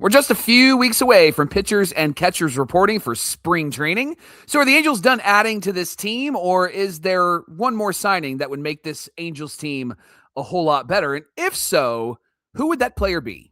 We're just a few weeks away from pitchers and catchers reporting for spring training. So are the Angels done adding to this team, or is there one more signing that would make this Angels team a whole lot better? And if so, who would that player be?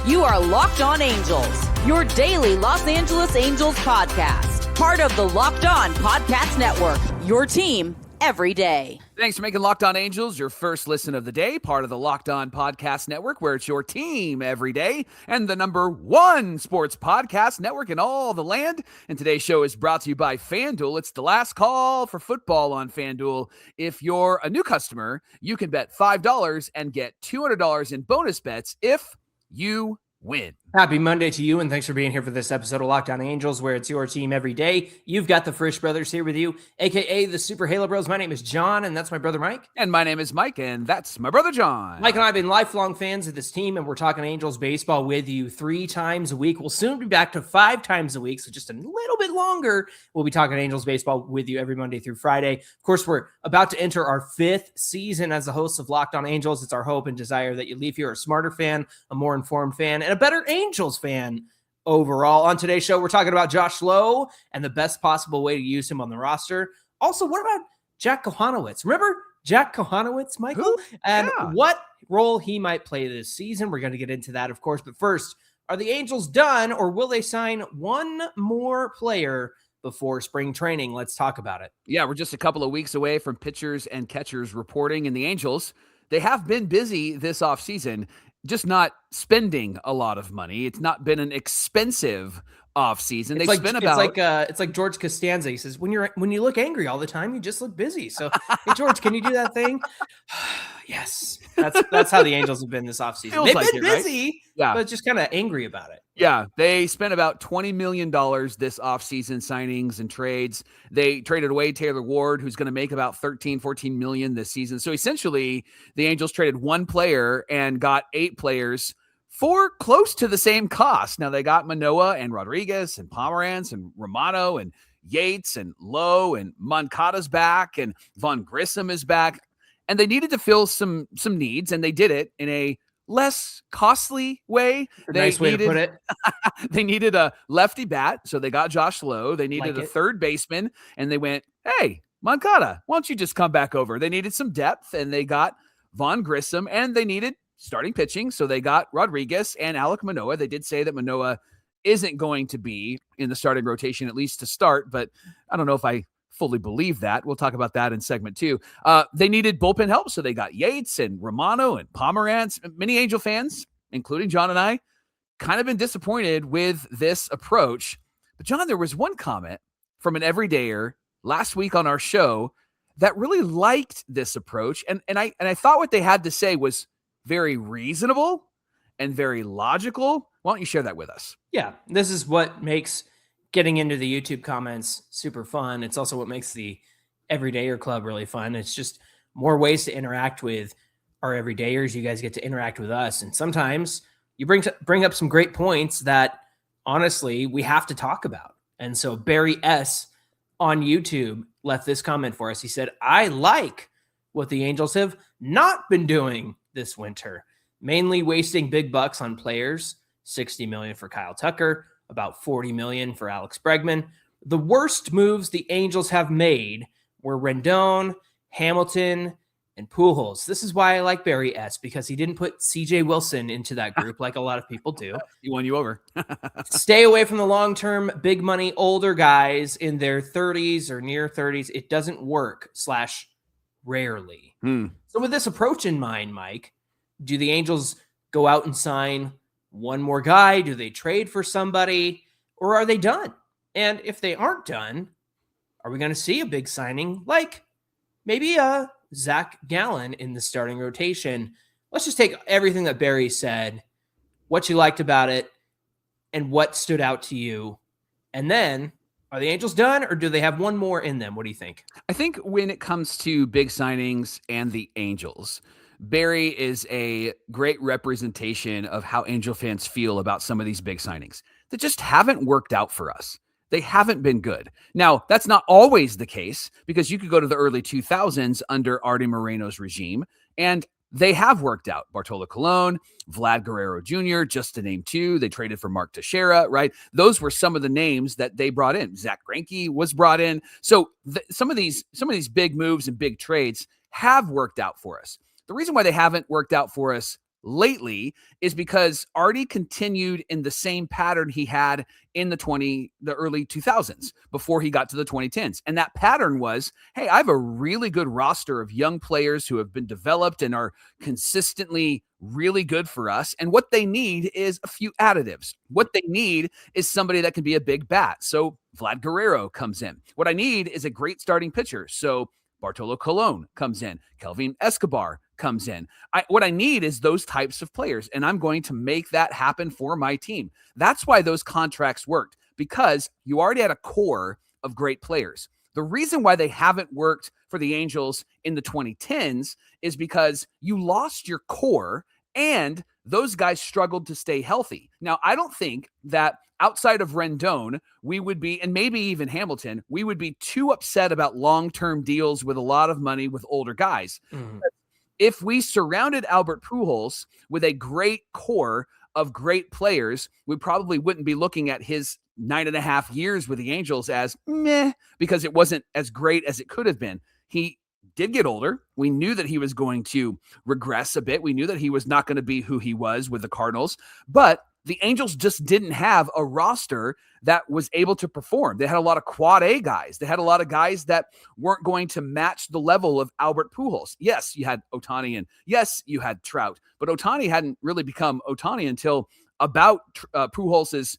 You are Locked On Angels, your daily Los Angeles Angels podcast. Part of the Locked On Podcast Network, your team every day. Thanks for making Locked On Angels your first listen of the day, part of the Locked On Podcast Network, where it's your team every day and the #1 sports podcast network in all the land. And today's show is brought to you by FanDuel. It's the last call for football on FanDuel. If you're a new customer, you can bet $5 and get $200 in bonus bets if you win. Happy Monday to you, and thanks for being here for this episode of Locked On Angels, where it's your team every day. You've got the Frisch brothers here with you, a.k.a. the Super Halo Bros. My name is John, and that's my brother Mike. And my name is Mike, and that's my brother John. Mike and I have been lifelong fans of this team, and we're talking Angels baseball with you 3 times a week. We'll soon be back to 5 times a week, so just a little bit longer. We'll be talking Angels baseball with you every Monday through Friday. Of course, we're about to enter our 5th season as the hosts of Locked On Angels. It's our hope and desire that you leave here a smarter fan, a more informed fan, and a better Angels fan overall. On today's show, we're talking about Josh Lowe and the best possible way to use him on the roster. Also, what about Jack Kochanowicz? Remember Jack Kochanowicz, Michael? Who? And Yeah. what role he might play this season. We're going to get into that, of course. But first, are the Angels done, or will they sign one more player before spring training? Let's talk about it. Yeah, we're just a couple of weeks away from pitchers and catchers reporting, and the Angels, they have been busy this offseason, just not spending a lot of money. It's not been an expensive offseason. They've spent about... It's like George Costanza. He says, when you look angry all the time, you just look busy. So, hey, George, can you do that thing? Yes. That's how the Angels have been this offseason. Feels They've like been it, right? busy, Yeah. but just kind of angry about it. Yeah, they spent about $20 million this offseason signings and trades. They traded away Taylor Ward, who's going to make about $13-14 million this season. So essentially, the Angels traded one player and got 8 players for close to the same cost. Now, they got Manoa and Rodriguez and Pomerantz and Romano and Yates and Lowe, and Moncada's back, and Von Grissom is back. And they needed to fill some needs, and they did it in a less costly way. Nice way to put it. They needed a lefty bat, so they got Josh Lowe. They needed a third baseman, and they went, hey, Moncada, why don't you just come back over? They needed some depth, and they got Von Grissom, and they needed starting pitching, so they got Rodriguez and Alek Manoa. They did say that Manoa isn't going to be in the starting rotation, at least to start, but I don't know if I fully believe that. We'll talk about that in segment 2. They needed bullpen help, so they got Yates and Romano and Pomerantz. Many Angel fans, including John and I, kind of been disappointed with this approach. But John, there was one comment from an everydayer last week on our show that really liked this approach, and I thought what they had to say was very reasonable and very logical. Why don't you share that with us? Yeah, this is what makes getting into the YouTube comments super fun. It's also what makes the Everydayer Club really fun. It's just more ways to interact with our everydayers. You guys get to interact with us, and sometimes you bring up some great points that honestly we have to talk about. And so Barry S on YouTube left this comment for us. He said, I like what the Angels have not been doing this winter, mainly wasting big bucks on players, $60 million for Kyle Tucker, about $40 million for Alex Bregman. The worst moves the Angels have made were Rendon, Hamilton, and Pujols. This is why I like Barry S, because he didn't put CJ Wilson into that group like a lot of people do. He won you over. Stay away from the long-term, big money, older guys in their 30s or near 30s. It doesn't work / rarely. So with this approach in mind, Mike, do the Angels go out and sign one more guy? Do they trade for somebody, or are they done? And if they aren't done, are we going to see a big signing like maybe Zac Gallen in the starting rotation? Let's just take everything that Barry said, what you liked about it, and what stood out to you. And then, are the Angels done, or do they have one more in them? What do you think? I think when it comes to big signings and the Angels, Barry is a great representation of how Angel fans feel about some of these big signings that just haven't worked out for us. they haven't been good. Now, that's not always the case, because you could go to the early 2000s under Artie Moreno's regime, and they have worked out. Bartolo Colon, Vlad Guerrero Jr., just to name two. They traded for Mark Teixeira, right? Those were some of the names that they brought in. Zach Greinke was brought in. So some of these big moves and big trades have worked out for us. The reason why they haven't worked out for us lately is because Artie continued in the same pattern he had in the early 2000s before he got to the 2010s. And that pattern was, hey, I have a really good roster of young players who have been developed and are consistently really good for us. And what they need is a few additives. What they need is somebody that can be a big bat. So Vlad Guerrero comes in. What I need is a great starting pitcher. So Bartolo Colon comes in. Kelvin Escobar comes in. What I need is those types of players, and I'm going to make that happen for my team. That's why those contracts worked, because you already had a core of great players. The reason why they haven't worked for the Angels in the 2010s is because you lost your core and those guys struggled to stay healthy. Now, I don't think that outside of Rendon, we would be, and maybe even Hamilton, we would be too upset about long-term deals with a lot of money with older guys. Mm-hmm. If we surrounded Albert Pujols with a great core of great players, we probably wouldn't be looking at his 9.5 years with the Angels as meh, because it wasn't as great as it could have been. He did get older. We knew that he was going to regress a bit. We knew that he was not going to be who he was with the Cardinals, but the Angels just didn't have a roster that was able to perform. They had a lot of quad A guys. They had a lot of guys that weren't going to match the level of Albert Pujols. Yes, you had Ohtani, and yes, you had Trout, but Ohtani hadn't really become Ohtani until about Pujols's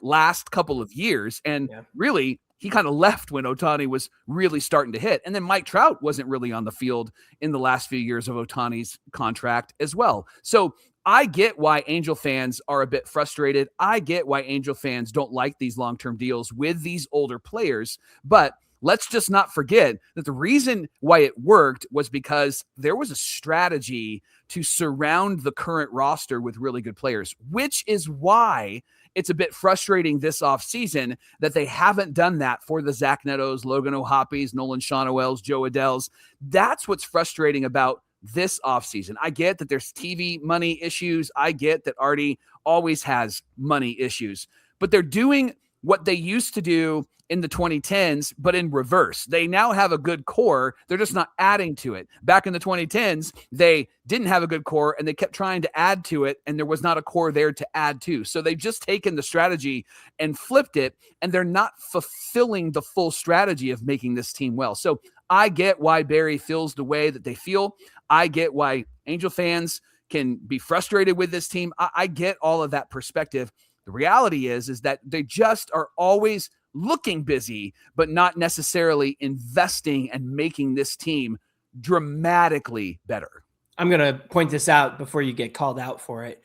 last couple of years. And really, he kind of left when Ohtani was really starting to hit. And then Mike Trout wasn't really on the field in the last few years of Ohtani's contract as well. So I get why Angel fans are a bit frustrated. I get why Angel fans don't like these long-term deals with these older players. But let's just not forget that the reason why it worked was because there was a strategy to surround the current roster with really good players, which is why it's a bit frustrating this offseason that they haven't done that for the Zach Netos, Logan O'Hoppes, Nolan Schanuels, Joe Adels. That's what's frustrating about this offseason. I get that there's TV money issues. I get that Artie always has money issues, but they're doing what they used to do in the 2010s, but in reverse. They now have a good core. They're just not adding to it. Back in the 2010s, they didn't have a good core and they kept trying to add to it, and there was not a core there to add to. So they've just taken the strategy and flipped it, and they're not fulfilling the full strategy of making this team well. So I get why Barry feels the way that they feel. I get why Angel fans can be frustrated with this team. I get all of that perspective. The reality is that they just are always looking busy, but not necessarily investing and making this team dramatically better. I'm going to point this out before you get called out for it.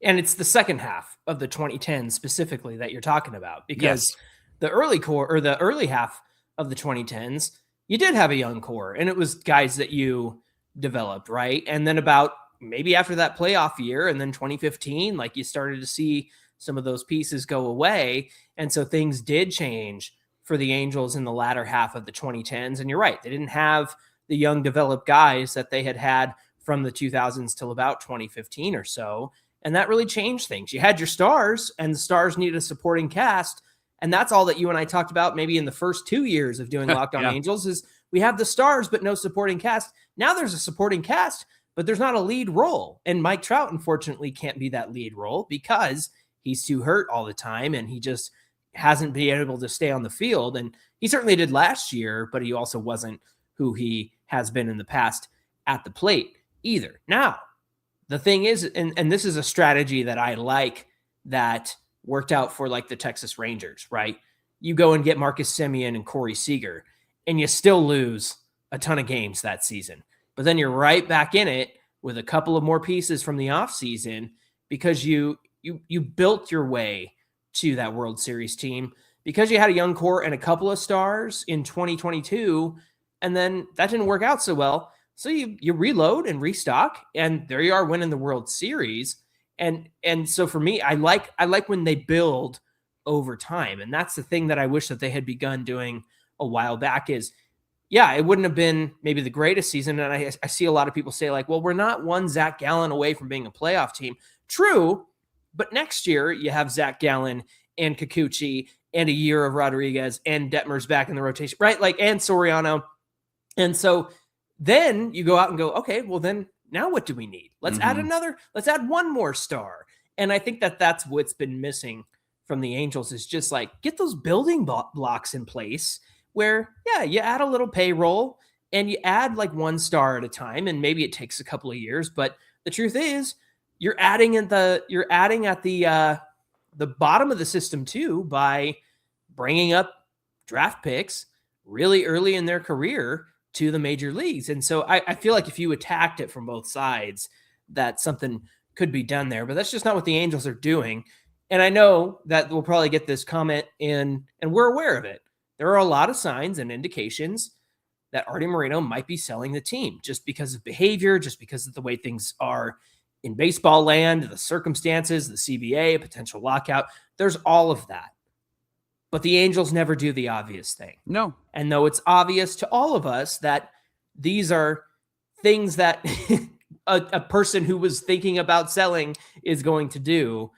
And it's the second half of the 2010s specifically that you're talking about, because the early core, or the early half of the 2010s, you did have a young core, and it was guys that you developed, right? And then about maybe after that playoff year, and then 2015, you started to see some of those pieces go away. And so things did change for the Angels in the latter half of the 2010s. And you're right, they didn't have the young developed guys that they had from the 2000s till about 2015 or so. And that really changed things. You had your stars, and the stars needed a supporting cast. And that's all that you and I talked about maybe in the first 2 years of doing Locked On Angels is we have the stars, but no supporting cast. Now there's a supporting cast, but there's not a lead role. And Mike Trout, unfortunately, can't be that lead role because he's too hurt all the time, and he just hasn't been able to stay on the field. And he certainly did last year, but he also wasn't who he has been in the past at the plate either. Now, the thing is, and this is a strategy that I like that worked out for the Texas Rangers, right? You go and get Marcus Semien and Corey Seager, and you still lose a ton of games that season. But then you're right back in it with a couple of more pieces from the offseason because you built your way to that World Series team because you had a young core and a couple of stars in 2022, and then that didn't work out so well. So you reload and restock, and there you are winning the World Series. And so for me, I like when they build over time. And that's the thing that I wish that they had begun doing a while back is, yeah, it wouldn't have been maybe the greatest season. And I see a lot of people say like, well, we're not one Zac Gallen away from being a playoff team. True. But next year you have Zac Gallen and Kikuchi and a year of Rodriguez and Detmer's back in the rotation, right? Like, and Soriano. And so then you go out and go, okay, well then now what do we need? Let's add one more star. And I think that that's what's been missing from the Angels is just like, get those building blocks in place where, yeah, you add a little payroll and you add like one star at a time. And maybe it takes a couple of years, but the truth is you're adding at the bottom of the system too, by bringing up draft picks really early in their career to the major leagues. And so I feel like if you attacked it from both sides, that something could be done there, but that's just not what the Angels are doing. And I know that we'll probably get this comment in, and we're aware of it. There are a lot of signs and indications that Artie Moreno might be selling the team just because of behavior, just because of the way things are in baseball land, the circumstances, the CBA, a potential lockout. There's all of that. But the Angels never do the obvious thing. No. And though it's obvious to all of us that these are things that a person who was thinking about selling is going to do,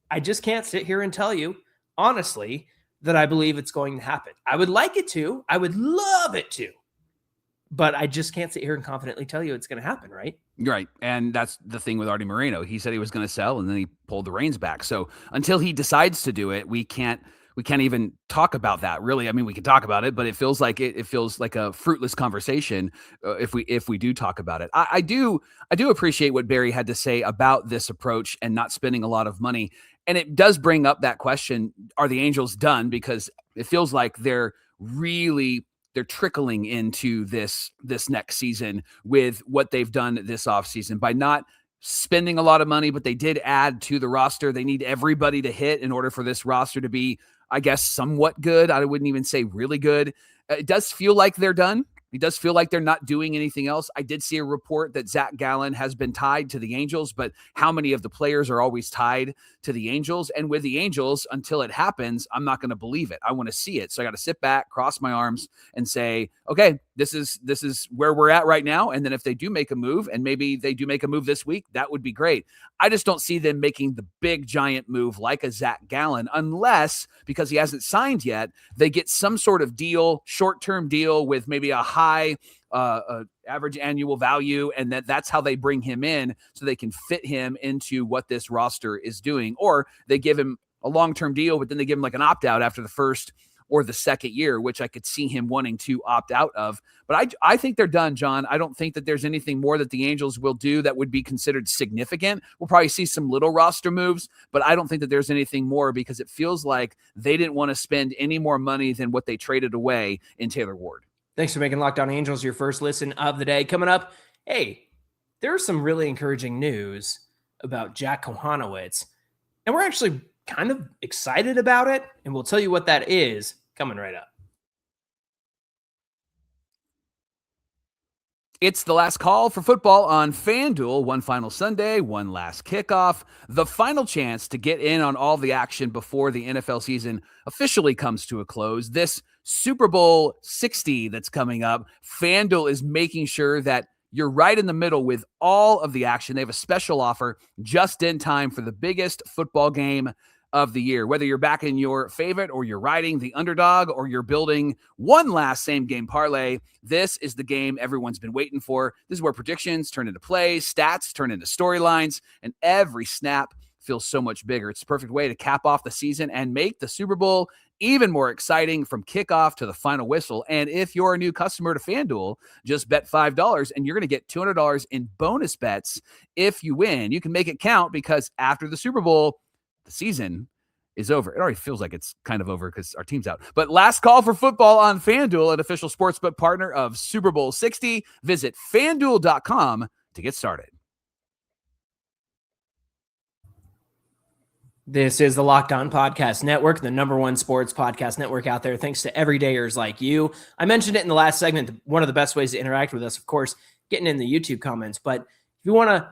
I just can't sit here and tell you, honestly, that I believe it's going to happen. I would like it to. I would love it to. But I just can't sit here and confidently tell you it's going to happen, right? Right. And that's the thing with Artie Moreno. He said he was going to sell, and then he pulled the reins back. So until he decides to do it, we can't even talk about that, really. I mean, we can talk about it, but it feels like a fruitless conversation if we do talk about it. I do appreciate what Barry had to say about this approach and not spending a lot of money. And it does bring up that question, are the Angels done? Because it feels like they're trickling into this next season with what they've done this offseason by not spending a lot of money, but they did add to the roster. They need everybody to hit in order for this roster to be, I guess, somewhat good. I wouldn't even say really good. It does feel like they're done. It does feel like they're not doing anything else. I did see a report that Zac Gallen has been tied to the Angels, but how many of the players are always tied to the Angels? And with the Angels, until it happens, I'm not going to believe it. I want to see it. So I got to sit back, cross my arms, and say, okay, this is where we're at right now. And then if they do make a move, and maybe they do make a move this week, that would be great. I just don't see them making the big giant move like a Zac Gallen, unless, because he hasn't signed yet, they get some sort of deal, short-term deal with maybe a high average annual value, and that's how they bring him in so they can fit him into what this roster is doing. Or they give him a long-term deal, but then they give him like an opt-out after the first or the second year, which I could see him wanting to opt out of. But I think they're done, John. I don't think that there's anything more that the Angels will do that would be considered significant. We'll probably see some little roster moves, but I don't think that there's anything more because it feels like they didn't want to spend any more money than what they traded away in Taylor Ward. Thanks for making Locked On Angels your first listen of the day. Coming up, hey, there's some really encouraging news about Jack Kochanowicz, and we're actually kind of excited about it, and we'll tell you what that is coming right up. It's the last call for football on FanDuel. One final Sunday, one last kickoff. The final chance to get in on all the action before the NFL season officially comes to a close. This Super Bowl 60 that's coming up, FanDuel is making sure that you're right in the middle with all of the action. They have a special offer just in time for the biggest football game of the year. Whether you're backing your favorite or you're riding the underdog or you're building one last same game parlay, this is the game everyone's been waiting for. This is where predictions turn into plays, stats turn into storylines, and every snap feels so much bigger. It's the perfect way to cap off the season and make the Super Bowl even more exciting from kickoff to the final whistle. And if you're a new customer to FanDuel, just bet $5 and you're going to get $200 in bonus bets if you win. You can make it count because after the Super Bowl, the season is over. It already feels like it's kind of over because our team's out. But last call for football on FanDuel, an official sportsbook partner of Super Bowl 60. Visit FanDuel.com to get started. This is the Locked On Podcast Network, the number one sports podcast network out there. Thanks to everydayers like you. I mentioned it in the last segment. One of the best ways to interact with us, of course, getting in the YouTube comments. But if you want to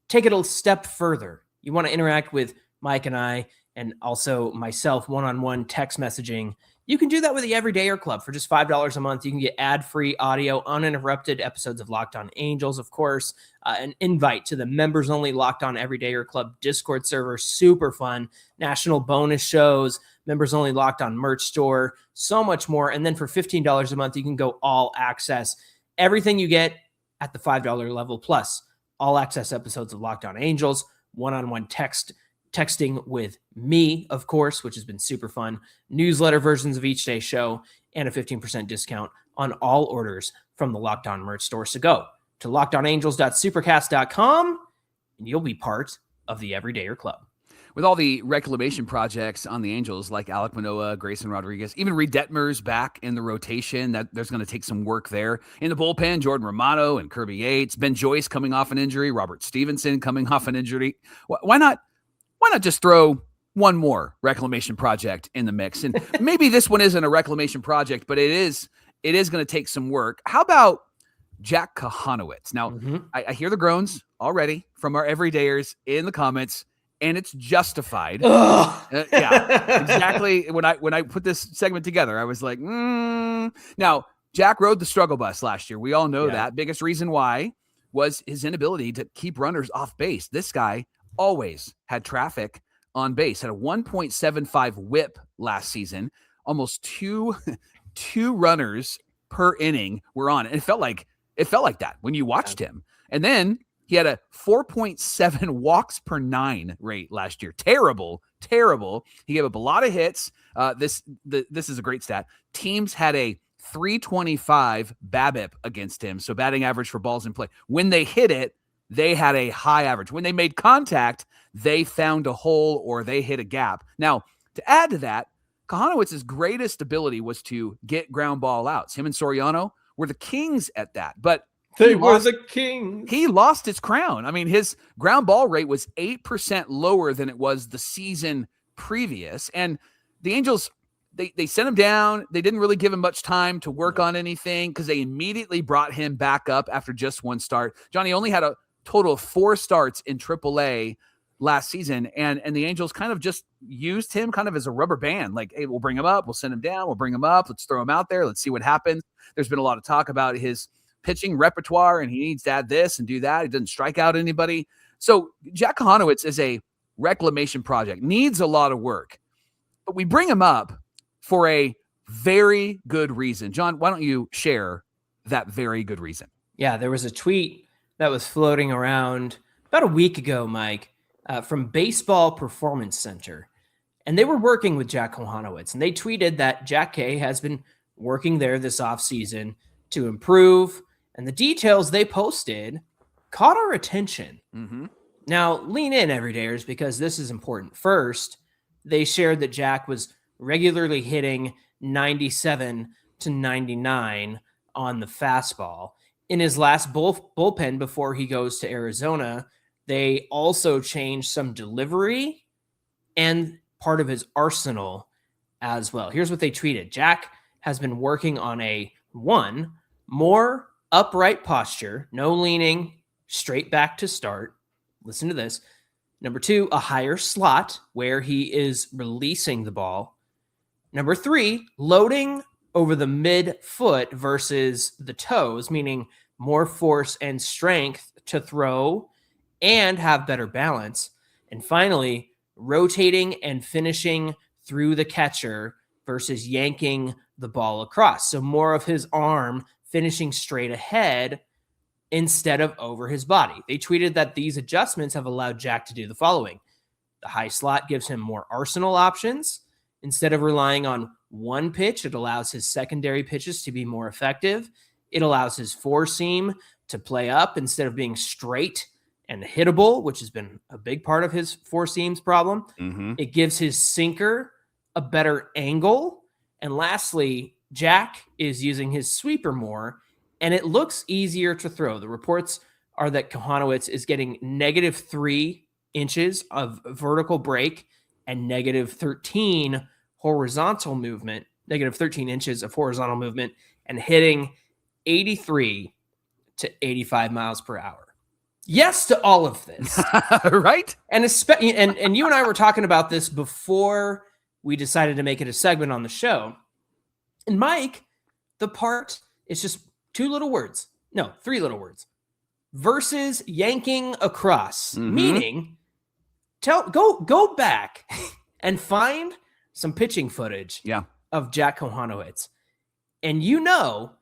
take it a step further, you want to interact with Mike and I and also myself one-on-one text messaging. You can do that with the Everydayer Club for just $5 a month. You can get ad-free audio, uninterrupted episodes of Locked On Angels, of course, an invite to the members-only Locked On Everydayer Club Discord server, super fun, national bonus shows, members-only Locked On merch store, so much more. And then for $15 a month, you can go all access. Everything you get at the $5 level, plus all access episodes of Locked On Angels, one-on-one texting with me, of course, which has been super fun, newsletter versions of each day's show, and a 15% discount on all orders from the Locked On merch store. So go to lockedonangels.supercast.com and you'll be part of the Everydayer Club. With all the reclamation projects on the Angels, like Alek Manoa, Grayson Rodriguez, even Reed Detmer's back in the rotation, that there's going to take some work there. In the bullpen, Jordan Romano and Kirby Yates, Ben Joyce coming off an injury, Robert Stevenson coming off an injury. Why not just throw one more reclamation project in the mix? And maybe this one isn't a reclamation project, but it is going to take some work. How about Jack Kochanowicz? Now, I hear the groans already from our everydayers in the comments, and it's justified. Yeah, exactly. When I put this segment together, I was like, Now, Jack rode the struggle bus last year. We all know that. Biggest reason why was his inability to keep runners off base. This guy always had traffic on base, had a 1.75 whip last season, almost two runners per inning were on. And it felt like that when you watched him. And then he had a 4.7 walks per 9 rate last year. Terrible. He gave up a lot of hits. This is a great stat. Teams had a 325 BABIP against him, so batting average for balls in play. When they hit it, they had a high average. When they made contact, they found a hole or they hit a gap. Now, to add to that, Kochanowicz's greatest ability was to get ground ball outs. Him and Soriano were the kings at that, but they were the kings. He lost his crown. I mean, his ground ball rate was 8% lower than it was the season previous. And the Angels, they sent him down. They didn't really give him much time to work on anything because they immediately brought him back up after just one start. Johnny only had a total of 4 starts in AAA last season, and the Angels kind of just used him kind of as a rubber band. Like, hey, we'll bring him up, we'll send him down, we'll bring him up, let's throw him out there, let's see what happens. There's been a lot of talk about his pitching repertoire, and he needs to add this and do that. He doesn't strike out anybody. So Jack Kochanowicz is a reclamation project, needs a lot of work, but we bring him up for a very good reason. John, why don't you share that very good reason? Yeah, there was a tweet that was floating around about a week ago, Mike, from Baseball Performance Center. And they were working with Jack Kochanowicz. And they tweeted that Jack K has been working there this offseason to improve. And the details they posted caught our attention. Mm-hmm. Now, lean in, everydayers, because this is important. First, they shared that Jack was regularly hitting 97 to 99 on the fastball. In his last bullpen before he goes to Arizona, they also changed some delivery and part of his arsenal as well. Here's what they tweeted. Jack has been working on a 1, more upright posture, no leaning, straight back to start. Listen to this. Number 2, a higher slot where he is releasing the ball. Number 3, loading over the midfoot versus the toes, meaning more force and strength to throw and have better balance. And finally, rotating and finishing through the catcher versus yanking the ball across. So more of his arm finishing straight ahead instead of over his body. They tweeted that these adjustments have allowed Jack to do the following. The high slot gives him more arsenal options. Instead of relying on one pitch, it allows his secondary pitches to be more effective. It allows his four seam to play up instead of being straight and hittable, which has been a big part of his four seams problem. Mm-hmm. It gives his sinker a better angle. And lastly, Jack is using his sweeper more, and it looks easier to throw. The reports are that Kochanowicz is getting -3 inches of vertical break and -13 horizontal movement, -13 inches of horizontal movement, and hitting 83 to 85 miles per hour. yes to all of this. Right? And you and I were talking about this before we decided to make it a segment on the show. And Mike, the part is just 3 little words. Versus yanking across, meaning go back and find some pitching footage of Jack Kochanowicz. And you know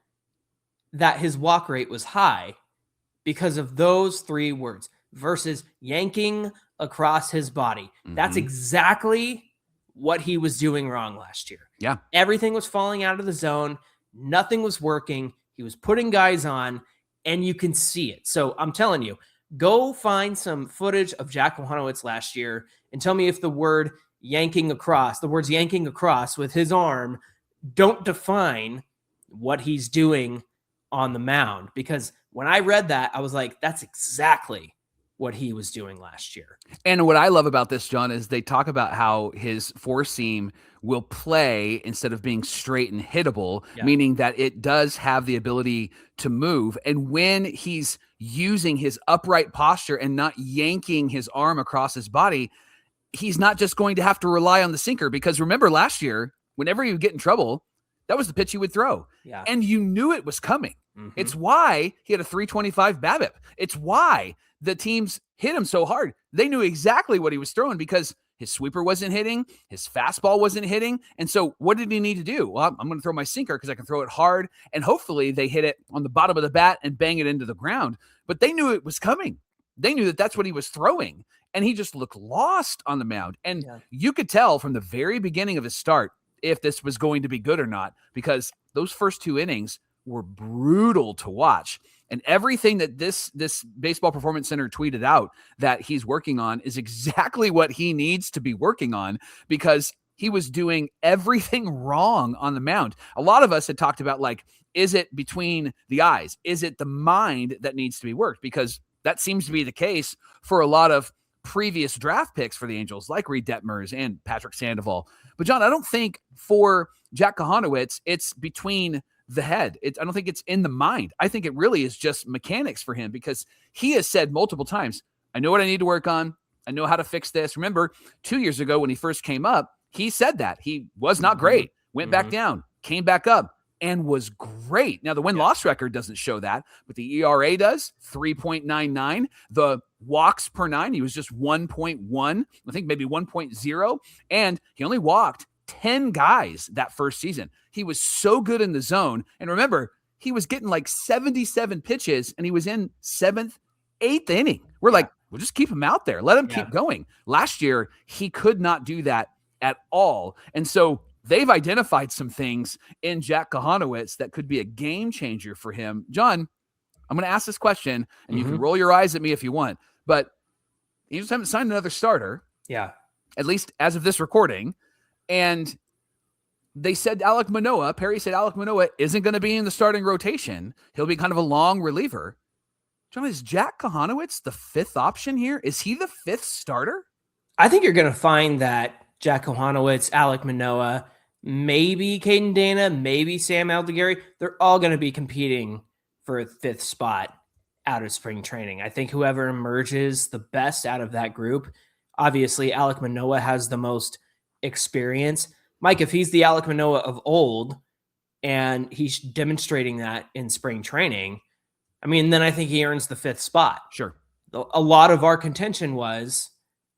that his walk rate was high because of those 3 words, versus yanking across his body. That's exactly what he was doing wrong last year. Yeah. Everything was falling out of the zone. Nothing was working. He was putting guys on, and you can see it. So I'm telling you, go find some footage of Jack Kochanowicz last year and tell me if the words yanking across with his arm don't define what he's doing on the mound. Because when I read that, I was like, that's exactly what he was doing last year. And what I love about this, John, is they talk about how his four seam will play instead of being straight and hittable, meaning that it does have the ability to move. And when he's using his upright posture and not yanking his arm across his body, he's not just going to have to rely on the sinker. Because remember last year, whenever he would get in trouble, that was the pitch he would throw. Yeah. And you knew it was coming. It's why he had a 325 BABIP. It's why the teams hit him so hard. They knew exactly what he was throwing because his sweeper wasn't hitting, his fastball wasn't hitting. And so what did he need to do? Well, I'm going to throw my sinker because I can throw it hard, and hopefully they hit it on the bottom of the bat and bang it into the ground. But they knew it was coming. They knew that that's what he was throwing, and he just looked lost on the mound. And you could tell from the very beginning of his start if this was going to be good or not, because those first 2 innings were brutal to watch. And everything that this Baseball Performance Center tweeted out that he's working on is exactly what he needs to be working on, because he was doing everything wrong on the mound. A lot of us had talked about, like, is it between the eyes? Is it the mind that needs to be worked? Because that seems to be the case for a lot of previous draft picks for the Angels, like Reed Detmers and Patrick Sandoval. But John, I don't think for Jack Kochanowicz, it's between the head. I don't think it's in the mind. I think it really is just mechanics for him, because he has said multiple times, I know what I need to work on. I know how to fix this. Remember 2 years ago when he first came up, he said that he was not great, went back down, came back up, and was great. Now the win-loss record doesn't show that, but the ERA does, 3.99. The walks per 9, he was just 1.1, I think maybe 1.0, and he only walked 10 guys that first season. He was so good in the zone. And remember, he was getting like 77 pitches, and he was in 7th, 8th inning. We're like, we'll just keep him out there. Let him keep going. Last year, he could not do that at all. And so they've identified some things in Jack Kochanowicz that could be a game changer for him. John, I'm going to ask this question, and you can roll your eyes at me if you want, but you just haven't signed another starter. Yeah. At least as of this recording. And they said Perry said Alek Manoa isn't going to be in the starting rotation. He'll be kind of a long reliever. John, is Jack Kochanowicz the 5th option here? Is he the 5th starter? I think you're going to find that Jack Kochanowicz, Alek Manoa, maybe Caden Dana, maybe Sam Aldegari, they're all going to be competing for a 5th spot out of spring training. I think whoever emerges the best out of that group, obviously Alek Manoa has the most experience. Mike, if he's the Alek Manoa of old and he's demonstrating that in spring training, I mean, then I think he earns the 5th spot. Sure. A lot of our contention was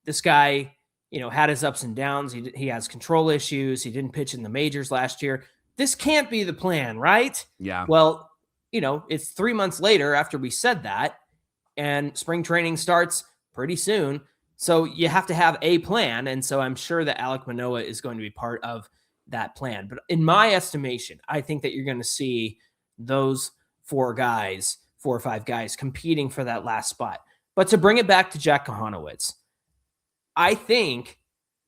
this guy, had his ups and downs. He has control issues. He didn't pitch in the majors last year. This can't be the plan, right? Yeah. Well, it's 3 months later after we said that, and spring training starts pretty soon. So you have to have a plan. And so I'm sure that Alek Manoa is going to be part of that plan. But in my estimation, I think that you're going to see those 4 or 5 guys competing for that last spot. But to bring it back to Jack Kochanowicz, I think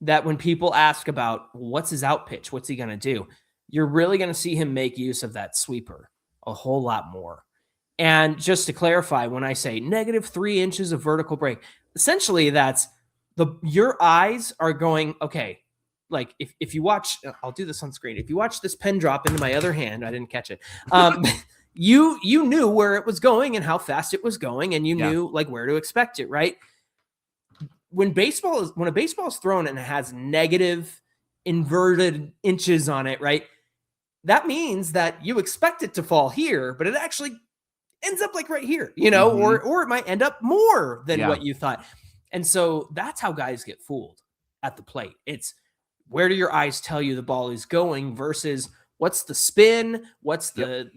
that when people ask about what's his out pitch, what's he going to do, you're really going to see him make use of that sweeper a whole lot more. And just to clarify, when I say -3 inches of vertical break, essentially that's your eyes are going, okay, like if you watch, I'll do this on screen. If you watch this pen drop into my other hand, I didn't catch it. you knew where it was going and how fast it was going, and you knew like where to expect it, right? When a baseball is thrown and it has negative inverted inches on it, right? That means that you expect it to fall here, but it actually ends up like right here, or it might end up more than what you thought. And so that's how guys get fooled at the plate. It's where do your eyes tell you the ball is going versus what's the spin, what's the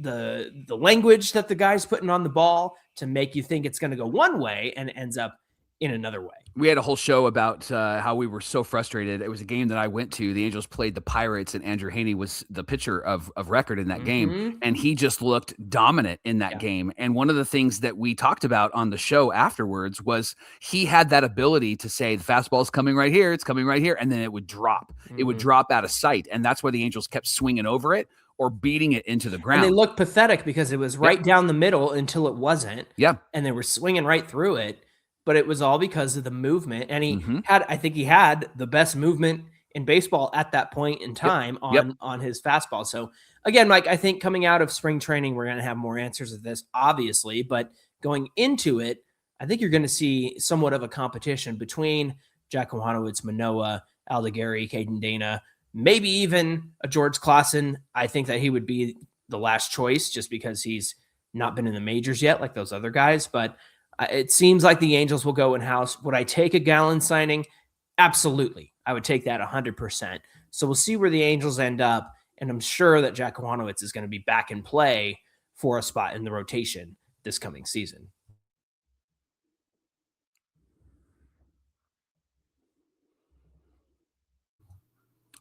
language that the guy's putting on the ball to make you think it's going to go one way and it ends up in another way. We had a whole show about how we were so frustrated. It was a game that I went to. The Angels played the Pirates, and Andrew Haney was the pitcher of record in that game, and he just looked dominant in that game. And one of the things that we talked about on the show afterwards was he had that ability to say, the fastball's coming right here, it's coming right here, and then it would drop. It would drop out of sight, and that's why the Angels kept swinging over it or beating it into the ground. And they looked pathetic because it was right down the middle until it wasn't. Yeah. And they were swinging right through it. But it was all because of the movement. And I think he had the best movement in baseball at that point in time on his fastball. So again, Mike, I think coming out of spring training, we're going to have more answers to this, obviously, but going into it, I think you're going to see somewhat of a competition between Jack Kochanowicz, Manoa, Aldegari, Caden Dana, maybe even a George Claassen. I think that he would be the last choice just because he's not been in the majors yet, like those other guys. But it seems like the Angels will go in-house. Would I take a Gallen signing? Absolutely. I would take that 100%. So we'll see where the Angels end up, and I'm sure that Jack Kochanowicz is going to be back in play for a spot in the rotation this coming season.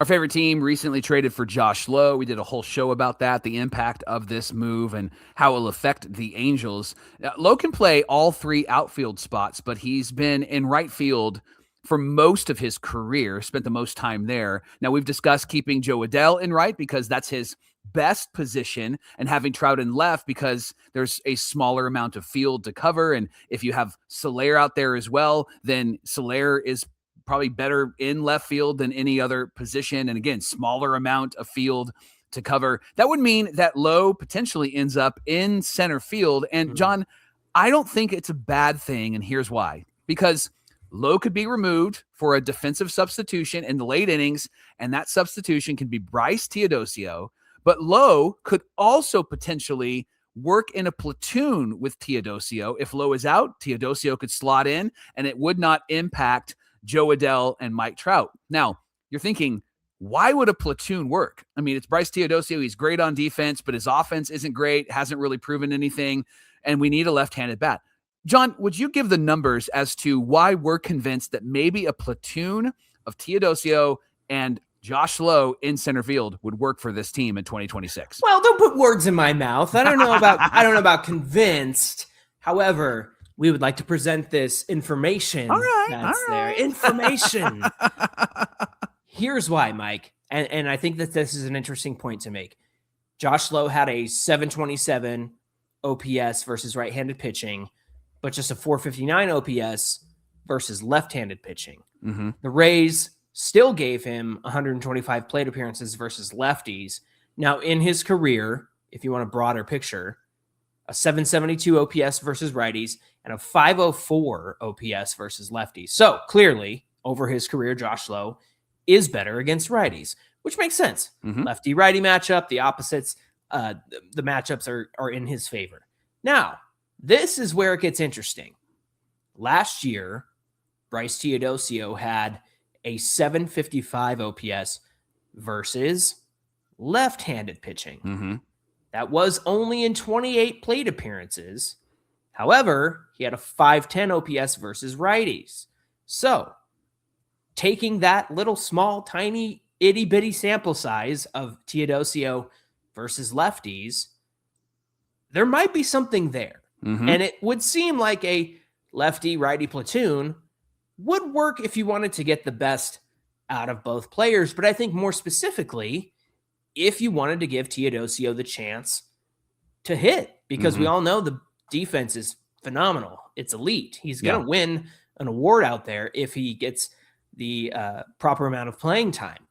Our favorite team recently traded for Josh Lowe. We did a whole show about that, the impact of this move and how it will affect the Angels. Lowe can play all three outfield spots, but he's been in right field for most of his career, spent the most time there. Now, we've discussed keeping Joe Adell in right because that's his best position, and having Trout in left because there's a smaller amount of field to cover. And if you have Soler out there as well, then Soler is probably better in left field than any other position. And again, smaller amount of field to cover. That would mean that Lowe potentially ends up in center field. And John, I don't think it's a bad thing. And here's why. Because Lowe could be removed for a defensive substitution in the late innings, and that substitution can be Bryce Teodosio. But Lowe could also potentially work in a platoon with Teodosio. If Lowe is out, Teodosio could slot in, and it would not impact Joe Adell and Mike Trout. Now, you're thinking, why would a platoon work? I mean, it's Bryce Teodosio. He's great on defense, but his offense isn't great, hasn't really proven anything, and we need a left-handed bat. John, would you give the numbers as to why we're convinced that maybe a platoon of Teodosio and Josh Lowe in center field would work for this team in 2026? Well, don't put words in my mouth. I don't know about convinced. However, we would like to present this information. All right. There. Information. Here's why, Mike. And I think that this is an interesting point to make. Josh Lowe had a 727 OPS versus right-handed pitching, but just a 459 OPS versus left-handed pitching. The Rays still gave him 125 plate appearances versus lefties. Now, in his career, if you want a broader picture, a 772 OPS versus righties, and a 504 OPS versus lefties. So clearly, over his career, Josh Lowe is better against righties, which makes sense. Lefty-righty matchup, the opposites, the matchups are in his favor. Now, this is where it gets interesting. Last year, Bryce Teodosio had a 755 OPS versus left-handed pitching. That was only in 28 plate appearances. However, he had a 510 OPS versus righties. So, taking that little small, tiny, itty-bitty sample size of Teodosio versus lefties, there might be something there. And it would seem like a lefty-righty platoon would work if you wanted to get the best out of both players. But I think more specifically, if you wanted to give Teodosio the chance to hit, because we all know the defense is phenomenal. It's elite. He's going to win an award out there if he gets the proper amount of playing time.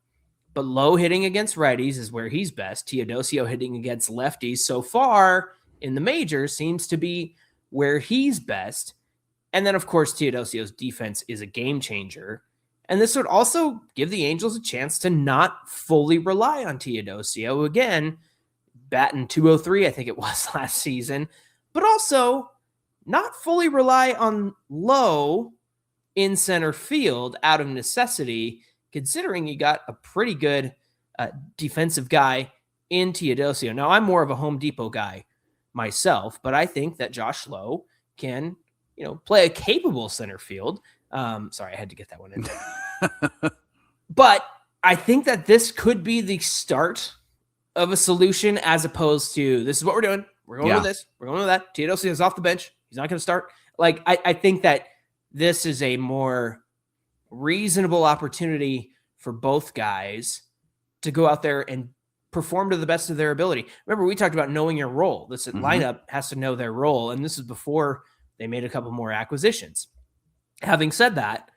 But Lowe hitting against righties is where he's best. Teodosio hitting against lefties so far in the majors seems to be where he's best. And then, of course, Teodosio's defense is a game changer. And this would also give the Angels a chance to not fully rely on Teodosio. Again, batting .203, I think it was last season, but also not fully rely on Lowe in center field out of necessity, considering you got a pretty good defensive guy in Teodosio. Now, I'm more of a Home Depot guy myself, but I think that Josh Lowe can, play a capable center field. Sorry, I had to get that one in there. But I think that this could be the start of a solution as opposed to this is what we're doing. We're going with this. We're going with that. Teodosio is off the bench. He's not going to start. I think that this is a more reasonable opportunity for both guys to go out there and perform to the best of their ability. Remember, we talked about knowing your role. This lineup has to know their role, and this is before they made a couple more acquisitions. Having said that,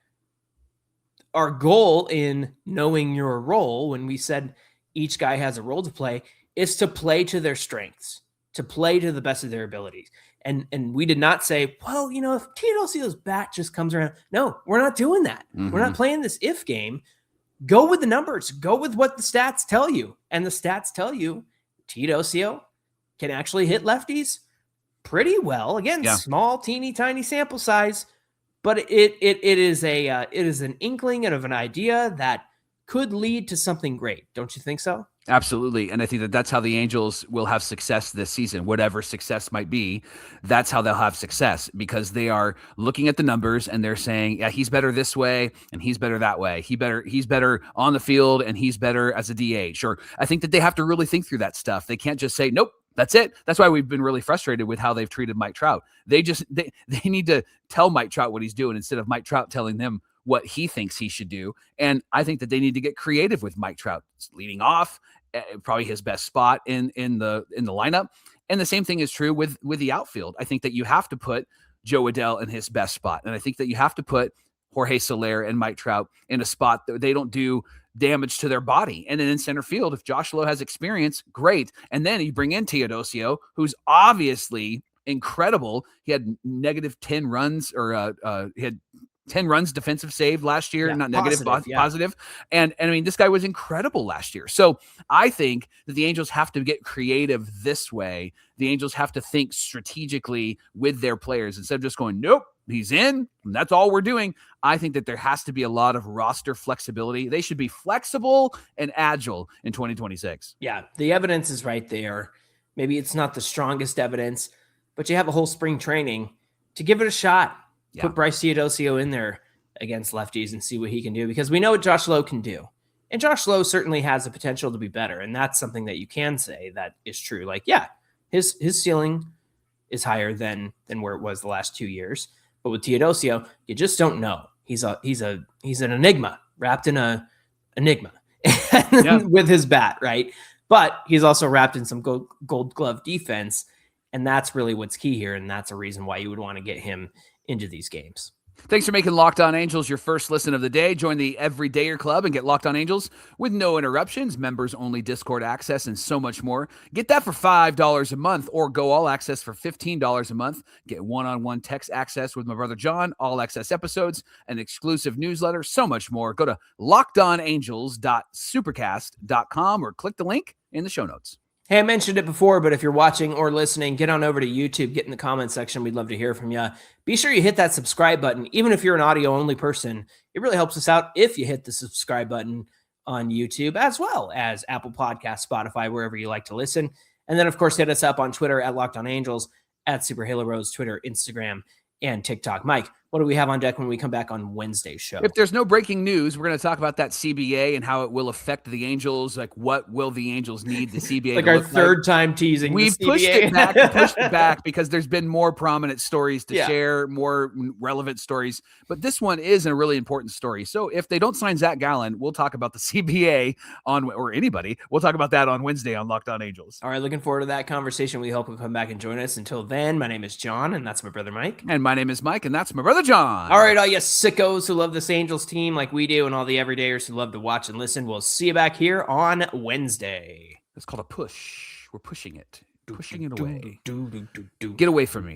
our goal in knowing your role, when we said each guy has a role to play, is to play to their strengths, to play to the best of their abilities. And we did not say, well, if Teodosio's bat just comes around. No, we're not doing that. We're not playing this if game. Go with the numbers. Go with what the stats tell you. And the stats tell you Teodosio can actually hit lefties pretty well. Again, small, teeny, tiny sample size, but it is an inkling of an idea that could lead to something great. Don't you think so? Absolutely. And I think that that's how the Angels will have success this season, whatever success might be. That's how they'll have success, because they are looking at the numbers and they're saying, yeah, he's better this way and he's better that way. He's better on the field and he's better as a DH. Or I think that they have to really think through that stuff. They can't just say, nope, that's it. That's why we've been really frustrated with how they've treated Mike Trout. They need to tell Mike Trout what he's doing instead of Mike Trout telling them what he thinks he should do. And I think that they need to get creative with Mike Trout leading off, probably his best spot in the lineup. And the same thing is true with the outfield. I think that you have to put Joe Adell in his best spot. And I think that you have to put Jorge Soler and Mike Trout in a spot that they don't do damage to their body. And then in center field, if Josh Lowe has experience, great. And then you bring in Teodosio, who's obviously incredible. He had negative 10 runs, or he had 10 runs defensive save last year, not negative, positive. And I mean, this guy was incredible last year. So I think that the Angels have to get creative this way. The Angels have to think strategically with their players instead of just going, nope, he's in, and that's all we're doing. I think that there has to be a lot of roster flexibility. They should be flexible and agile in 2026. Yeah, the evidence is right there. Maybe it's not the strongest evidence, but you have a whole spring training to give it a shot. Put Bryce Teodosio in there against lefties and see what he can do, because we know what Josh Lowe can do. And Josh Lowe certainly has the potential to be better. And that's something that you can say that is true. His ceiling is higher than where it was the last 2 years. But with Teodosio, you just don't know. He's an enigma wrapped in a enigma with his bat, right? But he's also wrapped in some gold glove defense. And that's really what's key here. And that's a reason why you would want to get him into these games. Thanks for making Locked On Angels your first listen of the day. Join the Everydayer Club and get Locked On Angels with no interruptions, members-only Discord access, and so much more. Get that for $5 a month, or go all access for $15 a month. Get one-on-one text access with my brother John, all access episodes, an exclusive newsletter, so much more. Go to lockedonangels.supercast.com or click the link in the show notes. Hey, I mentioned it before, but if you're watching or listening, get on over to YouTube, get in the comment section. We'd love to hear from you. Be sure you hit that subscribe button. Even if you're an audio-only person, it really helps us out if you hit the subscribe button on YouTube, as well as Apple Podcasts, Spotify, wherever you like to listen. And then, of course, hit us up on Twitter at Locked On Angels, at Super Halo Rose, Twitter, Instagram, and TikTok. Mike, what do we have on deck when we come back on Wednesday's show? If there's no breaking news, we're going to talk about that CBA and how it will affect the Angels. Like, what will the Angels need the CBA like our third time teasing We've the pushed CBA. it back because there's been more prominent stories to share, more relevant stories. But this one is a really important story. So if they don't sign Zac Gallen, we'll talk about the CBA or anybody. We'll talk about that on Wednesday on Locked On Angels. All right, looking forward to that conversation. We hope you'll come back and join us. Until then, my name is John, and that's my brother Mike. And my name is Mike, and that's my brother John. All right, all you sickos who love this Angels team like we do, and all the everydayers who love to watch and listen, we'll see you back here on Wednesday. It's called a push. We're pushing it. pushing it away. Get away from me.